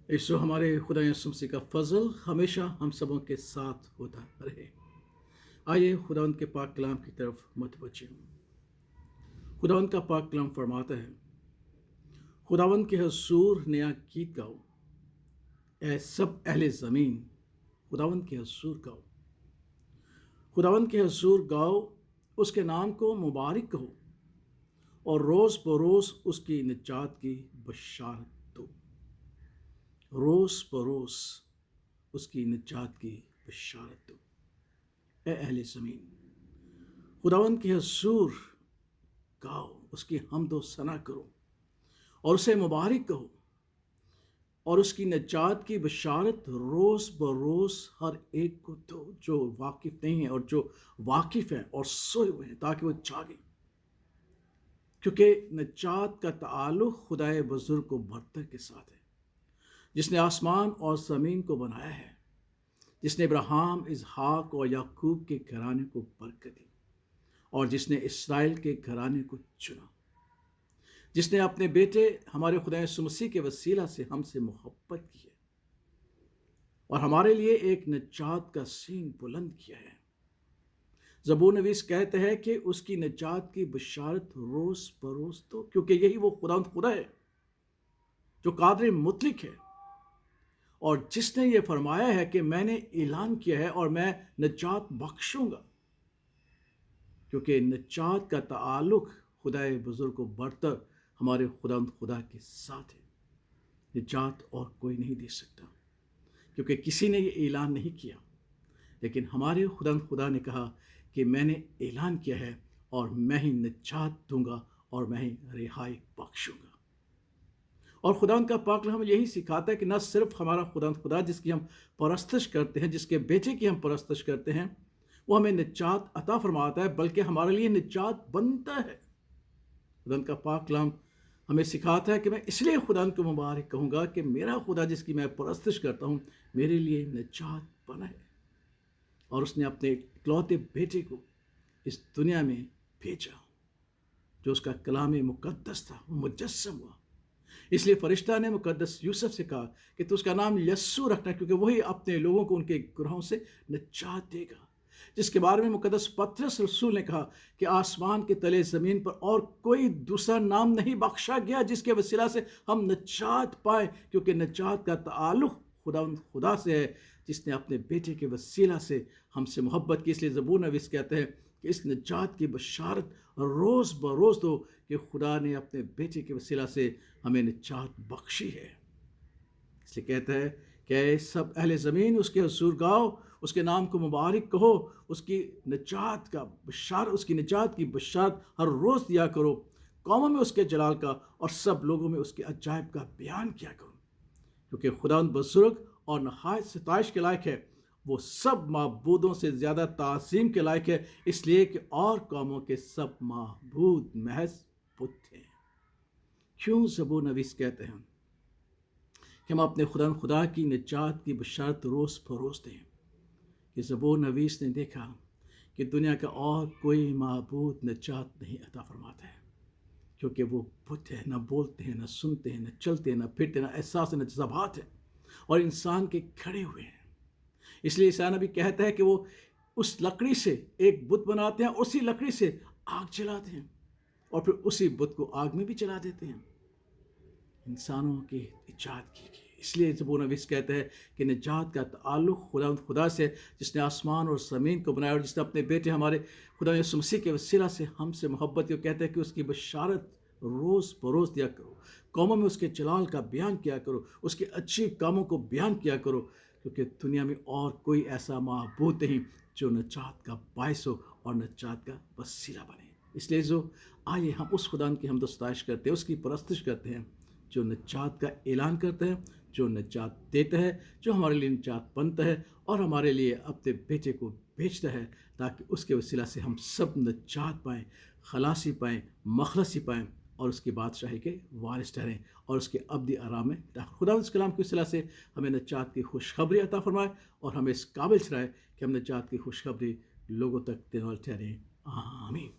ایسو ہمارے خدا یسوع مسیح کا فضل ہمیشہ ہم سبوں کے ساتھ ہوتا رہے۔ آئیے خداوند کے پاک کلام کی طرف متوجہ ہوں۔ خداوند کا پاک کلام فرماتا ہے، خداوند کے حضور نیا گیت گاؤ، اے سب اہل زمین خداوند کے حضور گاؤ۔ خداوند کے حضور گاؤ، اس کے نام کو مبارک کہو اور روز بروز اس کی نجات کی بشارت دو۔ روز بروز اس کی نجات کی بشارت دو۔ اے اہل زمین خداوند کے حضور گاؤ، اس کی حمد و ثنا کرو اور اسے مبارک کہو اور اس کی نجات کی بشارت روز بروز ہر ایک کو دو جو واقف نہیں ہیں اور جو واقف ہیں اور سوئے ہوئے ہیں، تاکہ وہ جاگیں، کیونکہ نجات کا تعلق خدائے بزرگ و برتر کے ساتھ ہے، جس نے آسمان اور زمین کو بنایا ہے، جس نے ابراہیم، اسحاق اور یعقوب کے گھرانے کو برکت دی اور جس نے اسرائیل کے گھرانے کو چنا، جس نے اپنے بیٹے ہمارے خدا یسوع مسیح کے وسیلہ سے ہم سے محبت کی ہے اور ہمارے لیے ایک نجات کا سین بلند کیا ہے۔ زبور نویس کہتے ہیں کہ اس کی نجات کی بشارت روز بروز دو، کیونکہ یہی وہ خدا ہے جو قادر مطلق ہے اور جس نے یہ فرمایا ہے کہ میں نے اعلان کیا ہے اور میں نجات بخشوں گا، کیونکہ نجات کا تعلق خدائے بزرگ و برتر ہمارے خدا کے ساتھ ہے۔ نجات اور کوئی نہیں دے سکتا، کیونکہ کسی نے یہ اعلان نہیں کیا، لیکن ہمارے خدا نے کہا کہ میں نے اعلان کیا ہے اور میں ہی نجات دوں گا اور میں ہی رہائی بخشوں گا۔ اور خدا کا پاک کلام ہمیں یہی سکھاتا ہے کہ نہ صرف ہمارا خدا جس کی ہم پرستش کرتے ہیں، جس کے بیٹے کی ہم پرستش کرتے ہیں، وہ ہمیں نجات عطا فرماتا ہے، بلکہ ہمارے لیے نجات بنتا ہے۔ خدا کا پاک کلام ہمیں سکھاتا ہے کہ میں اس لیے خدا کو مبارک کہوں گا کہ میرا خدا جس کی میں پرستش کرتا ہوں میرے لیے نجات بنا ہے، اور اس نے اپنے اکلوتے بیٹے کو اس دنیا میں بھیجا، جو اس کا کلام مقدس تھا، وہ مجسم ہوا۔ اس لیے فرشتہ نے مقدس یوسف سے کہا کہ تو اس کا نام یسوع رکھنا، کیونکہ وہی اپنے لوگوں کو ان کے گناہوں سے نجات دے گا، جس کے بارے میں مقدس پطرس رسول نے کہا کہ آسمان کے تلے زمین پر اور کوئی دوسرا نام نہیں بخشا گیا جس کے وسیلہ سے ہم نجات پائیں، کیونکہ نجات کا تعلق خدا سے ہے، جس نے اپنے بیٹے کے وسیلہ سے ہم سے محبت کی۔ اس لیے زبور نویس کہتے ہیں کہ اس نجات کی بشارت روز بروز دو کہ خدا نے اپنے بیٹے کے وسیلہ سے ہمیں نجات بخشی ہے۔ اس لیے کہتا ہے کہ اے سب اہل زمین اس کے حضور گاؤ، اس کے نام کو مبارک کہو، اس کی نجات کی بشارت ہر روز دیا کرو، قوموں میں اس کے جلال کا اور سب لوگوں میں اس کے عجائب کا بیان کیا کرو، کیونکہ خدا بزرگ اور نہایت ستائش کے لائق ہے، وہ سب معبودوں سے زیادہ تعظیم کے لائق ہے، اس لیے کہ اور قوموں کے سب معبود محض بت ہیں۔ کیوں زبور نویس کہتے ہیں کہ ہم اپنے خدا کی نجات کی بشارت روز بروز دیں؟ کہ زبور نویس نے دیکھا کہ دنیا کا اور کوئی معبود نجات نہیں عطا فرماتا ہے، کیونکہ وہ بت ہے، نہ بولتے ہیں، نہ سنتے ہیں، نہ چلتے ہیں، نہ پھرتے، نہ احساس، نہ جذبات ہیں، اور انسان کے کھڑے ہوئے ہیں۔ اس لیے عیسیٰ نبی کہتا ہے کہ وہ اس لکڑی سے ایک بت بناتے ہیں، اسی لکڑی سے آگ جلاتے ہیں اور پھر اسی بت کو آگ میں بھی جلا دیتے ہیں۔ انسانوں کی ایجاد کی گئی، اس لیے زبور نویس کہتا ہے کہ نجات کا تعلق خدا سے، جس نے آسمان اور زمین کو بنایا اور جس نے اپنے بیٹے ہمارے خدا یسوع مسیح کے وسیلہ سے ہم سے محبت کی۔ کہتا ہے کہ اس کی بشارت روز بروز دیا کرو، قوموں میں اس کے جلال کا بیان کیا کرو، اس کے اچھی کاموں کو بیان کیا کرو، کیونکہ دنیا میں اور کوئی ایسا معبود نہیں جو نجات کا باعث ہو اور نجات کا وسیلہ بنے۔ اس لیے آئیے ہم اس خدا کی حمد و ستائش کرتے ہیں، اس کی پرستش کرتے ہیں، جو نجات کا اعلان کرتا ہے، جو نجات دیتا ہے، جو ہمارے لیے نجات بنتا ہے اور ہمارے لیے اپنے بیٹے کو بھیجتا ہے، تاکہ اس کے وسیلہ سے ہم سب نجات پائیں، خلاصی پائیں، مخلصی پائیں اور اس کی بادشاہی کے وارث ٹھہریں اور اس کے ابدی آرام میں داخل۔ خدا اس کلام کی وسیلہ سے ہمیں نجات کی خوشخبری عطا فرمائے اور ہمیں اس قابل ٹھہرائے کہ ہم نجات کی خوشخبری لوگوں تک دینے والے ٹھہریں۔ آمین۔